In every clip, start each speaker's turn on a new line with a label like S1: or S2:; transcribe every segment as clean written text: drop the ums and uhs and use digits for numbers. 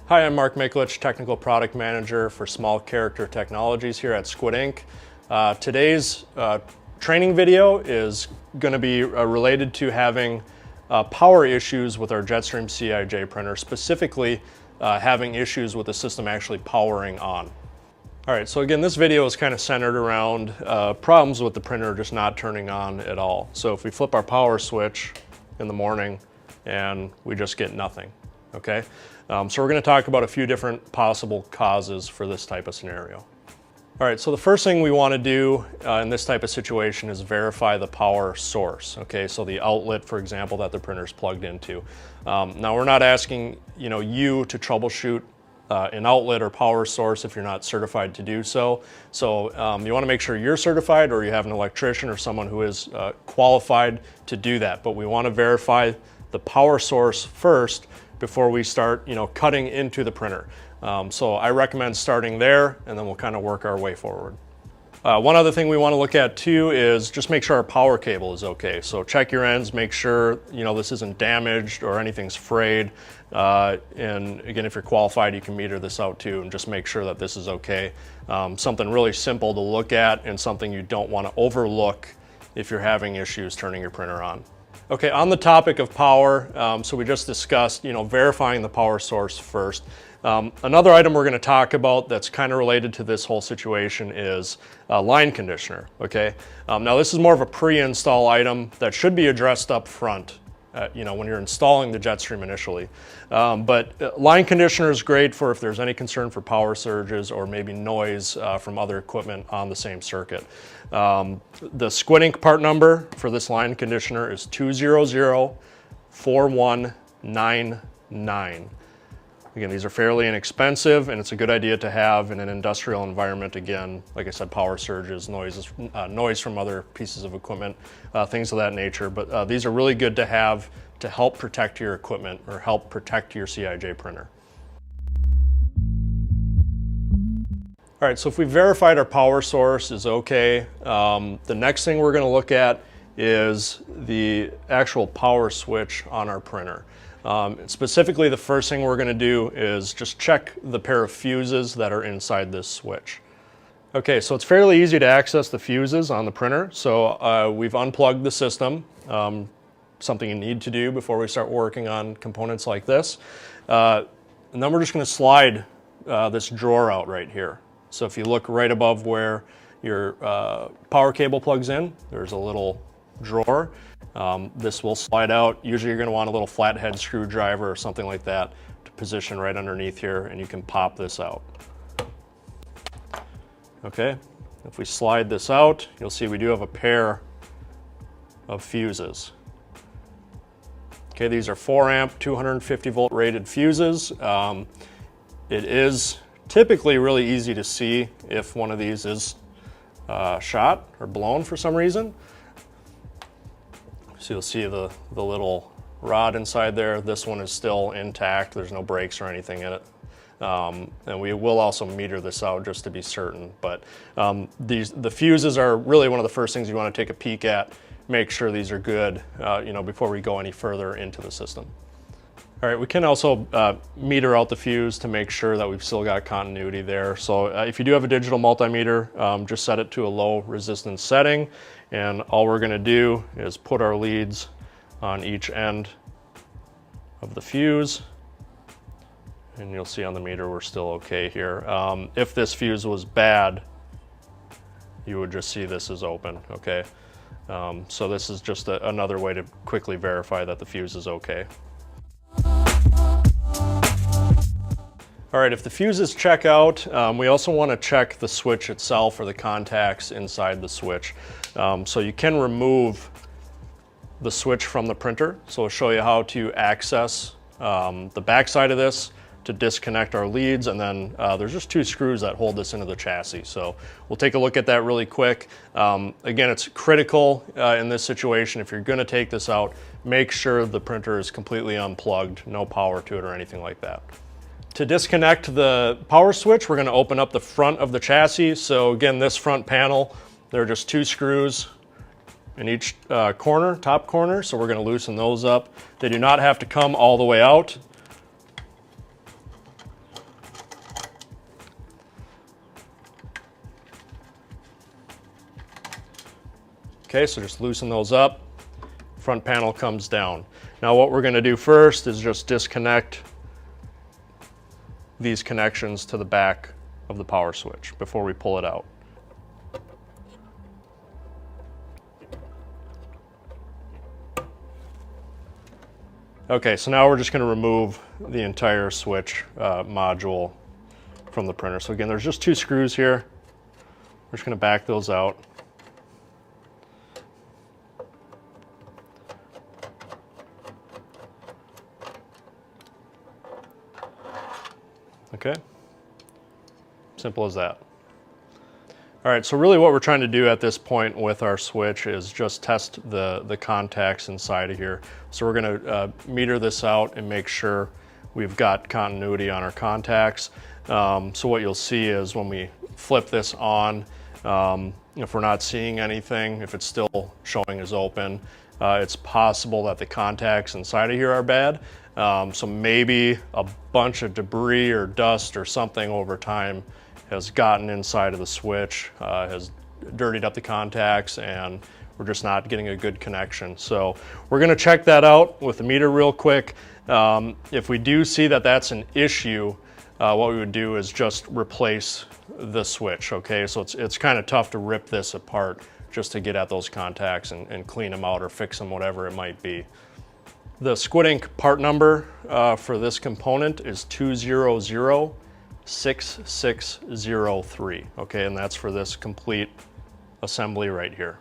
S1: Hi, I'm Mark Mikulich, Technical Product Manager for Small Character Technologies here at SquidInk. Today's training video is going to be related to having power issues with our JetStream CIJ printer, specifically having issues with the system actually powering on. All right, so again, this video is kind of centered around problems with the printer just not turning on at all. So if we flip our power switch in the morning and we just get nothing, okay? So we're going to talk about a few different possible causes for this type of scenario. All right, so the first thing we want to do in this type of situation is verify the power source. Okay, so the outlet, for example, that the printer is plugged into. Now we're not asking you to troubleshoot an outlet or power source if you're not certified to do so. So you want to make sure you're certified, or you have an electrician or someone who is qualified to do that. But we want to verify the power source first before we start, cutting into the printer. So I recommend starting there, and then we'll kind of work our way forward. One other thing we want to look at too is just make sure our power cable is okay. So check your ends, make sure this isn't damaged or anything's frayed. And again, if you're qualified, you can meter this out too, and just make sure that this is okay. Something really simple to look at, and something you don't want to overlook if you're having issues turning your printer on. Okay, on the topic of power, so we just discussed, verifying the power source first. Another item we're going to talk about that's kind of related to this whole situation is line conditioner, okay? Now this is more of a pre-install item that should be addressed up front, when you're installing the JetStream initially. But line conditioner is great for if there's any concern for power surges or maybe noise from other equipment on the same circuit. The SquidInk part number for this line conditioner is 2004199. Again, these are fairly inexpensive, and it's a good idea to have in an industrial environment. Again, like I said, power surges, noise from other pieces of equipment, things of that nature. But these are really good to have to help protect your equipment or help protect your CIJ printer. All right, so if we verified our power source is okay, the next thing we're going to look at is the actual power switch on our printer. Specifically, the first thing we're going to do is just check the pair of fuses that are inside this switch. Okay, so it's fairly easy to access the fuses on the printer. So we've unplugged the system, something you need to do before we start working on components like this. And then we're just going to slide this drawer out right here. So if you look right above where your power cable plugs in, there's a little drawer. This will slide out. Usually you're going to want a little flathead screwdriver or something like that to position right underneath here, and you can pop this out. Okay, if we slide this out, you'll see we do have a pair of fuses. Okay, these are 4 amp, 250 volt rated fuses. It is typically really easy to see if one of these is shot or blown for some reason. So you'll see the little rod inside there. This one is still intact. There's no breaks or anything in it. And we will also meter this out just to be certain. But the fuses are really one of the first things you want to take a peek at. Make sure these are good, before we go any further into the system. All right, we can also meter out the fuse to make sure that we've still got continuity there. So if you do have a digital multimeter, just set it to a low resistance setting. And all we're going to do is put our leads on each end of the fuse. And you'll see on the meter we're still okay here. If this fuse was bad, you would just see this is open, okay? So this is just another way to quickly verify that the fuse is okay. All right, if the fuses check out, we also want to check the switch itself or the contacts inside the switch. So you can remove the switch from the printer. So I'll show you how to access the back side of this to disconnect our leads, and then there's just 2 screws that hold this into the chassis. So we'll take a look at that really quick. Again, it's critical in this situation. If you're going to take this out, make sure the printer is completely unplugged, no power to it or anything like that. To disconnect the power switch, we're going to open up the front of the chassis. So again, this front panel, there are just 2 screws in each corner, top corner, so we're going to loosen those up. They do not have to come all the way out. Okay, so just loosen those up. Front panel comes down. Now what we're going to do first is just disconnect these connections to the back of the power switch before we pull it out. Okay, so now we're just going to remove the entire switch module from the printer. So again, there's just 2 screws here. We're just going to back those out. Okay, simple as that. All right, so really what we're trying to do at this point with our switch is just test the contacts inside of here. So we're gonna meter this out and make sure we've got continuity on our contacts. So what you'll see is when we flip this on, if we're not seeing anything, if it's still showing as open, it's possible that the contacts inside of here are bad. So maybe a bunch of debris or dust or something over time has gotten inside of the switch, has dirtied up the contacts, and we're just not getting a good connection. So we're gonna check that out with the meter real quick. If we do see that that's an issue, what we would do is just replace the switch, okay? So it's kind of tough to rip this apart just to get at those contacts and clean them out or fix them, whatever it might be. The SquidInk part number for this component is 2006603, okay, and that's for this complete assembly right here.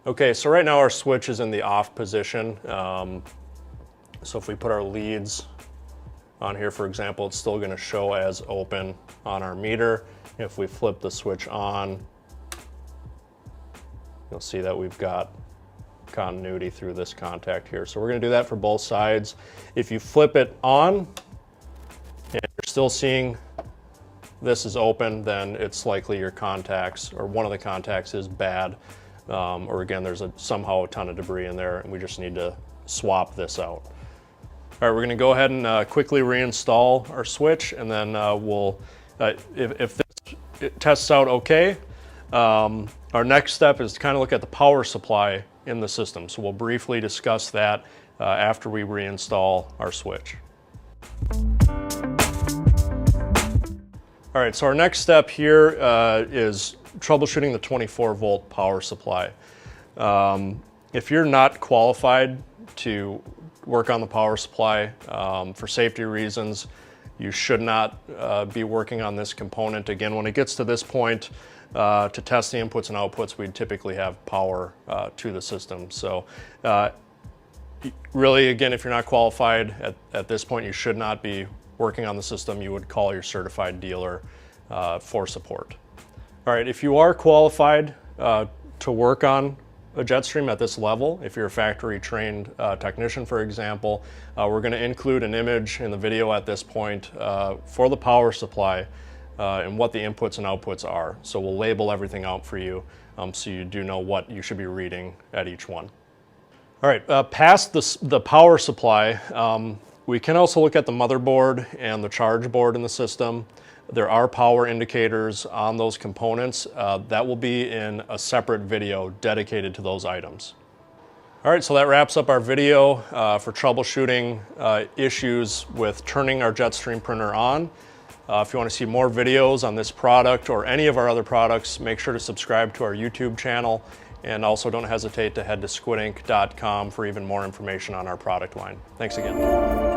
S1: Okay, so right now our switch is in the off position. So if we put our leads on here, for example, it's still gonna show as open on our meter. If we flip the switch on, you'll see that we've got continuity through this contact here. So we're going to do that for both sides. If you flip it on and you're still seeing this is open, then it's likely your contacts or one of the contacts is bad, or again there's somehow a ton of debris in there and we just need to swap this out. All right, we're going to go ahead and quickly reinstall our switch, and then if this tests out okay, our next step is to kind of look at the power supply in the system. So we'll briefly discuss that after we reinstall our switch. All right, so our next step here is troubleshooting the 24-volt power supply. If you're not qualified to work on the power supply for safety reasons, you should not be working on this component. Again, when it gets to this point, to test the inputs and outputs, we'd typically have power to the system. So really, again, if you're not qualified at this point, you should not be working on the system. You would call your certified dealer for support. All right, if you are qualified to work on a JetStream at this level, if you're a factory trained technician, for example, we're going to include an image in the video at this point for the power supply and what the inputs and outputs are. So we'll label everything out for you so you do know what you should be reading at each one. All right, past the power supply, we can also look at the motherboard and the charge board in the system. There are power indicators on those components. That will be in a separate video dedicated to those items. All right, so that wraps up our video for troubleshooting issues with turning our JetStream printer on. If you want to see more videos on this product or any of our other products, make sure to subscribe to our YouTube channel, and also don't hesitaate to head to squidink.com for even more information on our product line. Thanks again.